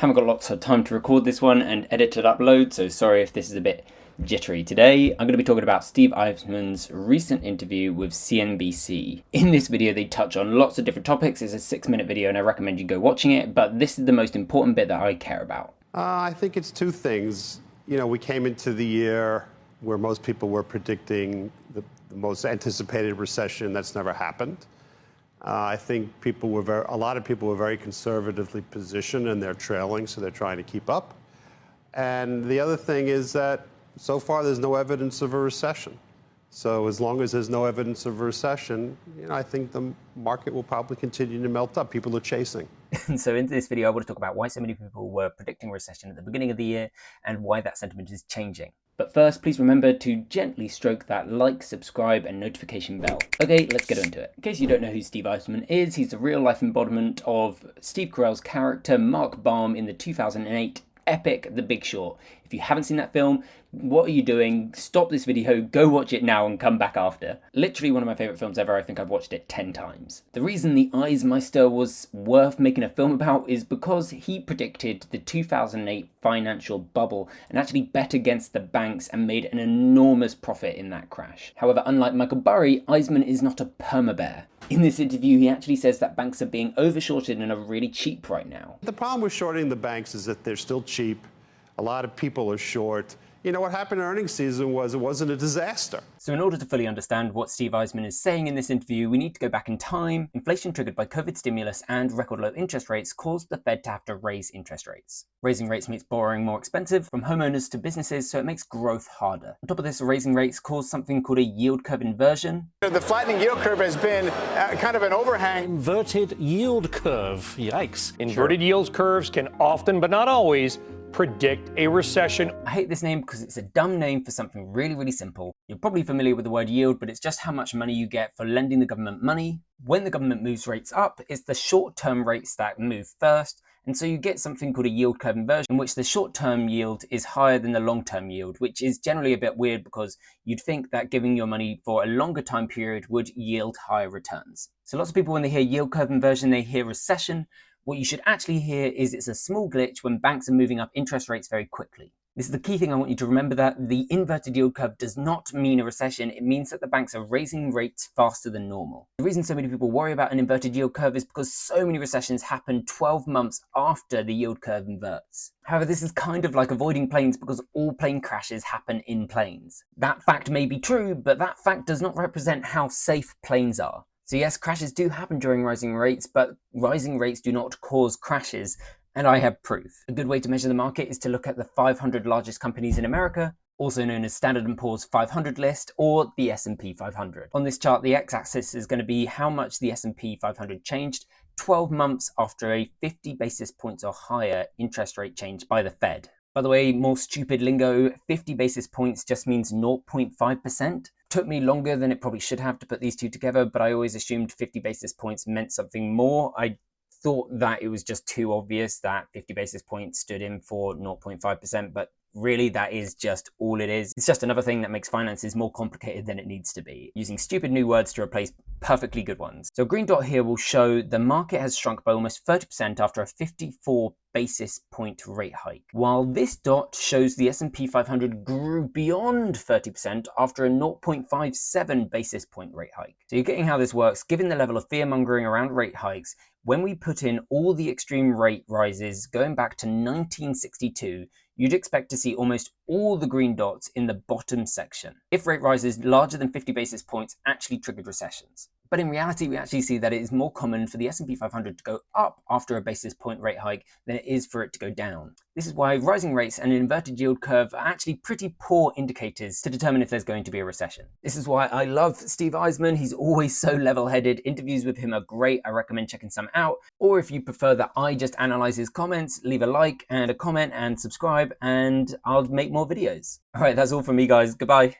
Haven't got lots of time to record this one and edit and upload, so sorry if this is a bit jittery. Today, I'm going to be talking about Steve Eisman's recent interview with CNBC. In this video, they touch on lots of different topics. It's a 6-minute video and I recommend you go watching it, but this is the most important bit that I care about. I think it's two things. You know, we came into the year where most people were predicting the most anticipated recession. That's never happened. I think a lot of people were very conservatively positioned and they're trailing, so they're trying to keep up. And the other thing is that so far there's no evidence of a recession. So as long as there's no evidence of a recession, I think the market will probably continue to melt up. People are chasing. So in this video, I want to talk about why so many people were predicting a recession at the beginning of the year and why that sentiment is changing. But first, please remember to gently stroke that like, subscribe, and notification bell. Okay, let's get into it. In case you don't know who Steve Eisman is, he's a real-life embodiment of Steve Carell's character Mark BAUM in the 2008 epic The Big Short. If you haven't seen that film, what are you doing? Stop this video, go watch it now and come back after. Literally one of my favourite films ever. I think I've watched it 10 times. The reason the 𝗦𝗏𝗧𝗍 was worth making a film about is because he predicted the 2008 financial bubble and actually bet against the banks and made an enormous profit in that crash. However, unlike Michael Burry, Eisman is not a perma-bear. In this interview, he actually says that banks are being overshorted and are really cheap right now. The problem with shorting the banks is that they're still cheap. A lot of people are short. You know, what happened in earnings season was it wasn't a disaster. So in order to fully understand what Steve Eisman is saying in this interview, we need to go back in time. Inflation triggered by COVID stimulus and record low interest rates caused the Fed to have to raise interest rates. Raising rates makes borrowing more expensive from homeowners to businesses, so it makes growth harder. On top of this, raising rates caused something called a yield curve inversion. The flattening yield curve has been kind of an overhang. Inverted yield curve. Yikes. Inverted yield curves can often, but not always, predict a recession. I hate this name because it's a dumb name for something really, really simple. You're probably familiar with the word yield, but it's just how much money you get for lending the government money. When the government moves rates up, it's the short-term rates that move first, and so you get something called a yield curve inversion, in which the short-term yield is higher than the long-term yield, which is generally a bit weird because you'd think that giving your money for a longer time period would yield higher returns. So lots of people, when they hear yield curve inversion, they hear recession. What you should actually hear is it's a small glitch when banks are moving up interest rates very quickly. This is the key thing I want you to remember, that the inverted yield curve does not mean a recession. It means that the banks are raising rates faster than normal. The reason so many people worry about an inverted yield curve is because so many recessions happen 12 months after the yield curve inverts. However, this is kind of like avoiding planes because all plane crashes happen in planes. That fact may be true, but that fact does not represent how safe planes are. So yes, crashes do happen during rising rates, but rising rates do not cause crashes, and I have proof. A good way to measure the market is to look at the 500 largest companies in America, also known as Standard & Poor's 500 list, or the S&P 500. On this chart, the x-axis is going to be how much the S&P 500 changed 12 months after a 50 basis points or higher interest rate change by the Fed. By the way, more stupid lingo, 50 basis points just means 0.5%. Took me longer than it probably should have to put these two together, but I always assumed 50 basis points meant something more. I thought that it was just too obvious that 50 basis points stood in for 0.5%, but really that is just all it is. It's just another thing that makes finances more complicated than it needs to be, using stupid new words to replace perfectly good ones. So a green dot here will show the market has shrunk by almost 30% after a 54 basis point rate hike, while this dot shows the S&P 500 grew beyond 30% after a 0.57 basis point rate hike. So you're getting how this works. Given the level of fear-mongering around rate hikes, when we put in all the extreme rate rises going back to 1962, you'd expect to see almost all the green dots in the bottom section if rate rises larger than 50 basis points actually triggered recessions. But in reality, we actually see that it is more common for the S&P 500 to go up after a basis point rate hike than it is for it to go down. This is why rising rates and an inverted yield curve are actually pretty poor indicators to determine if there's going to be a recession. This is why I love Steve Eisman. He's always so level-headed. Interviews with him are great. I recommend checking some out. Or if you prefer that I just analyze his comments, leave a like and a comment and subscribe, and I'll make more videos. All right, that's all from me, guys. Goodbye.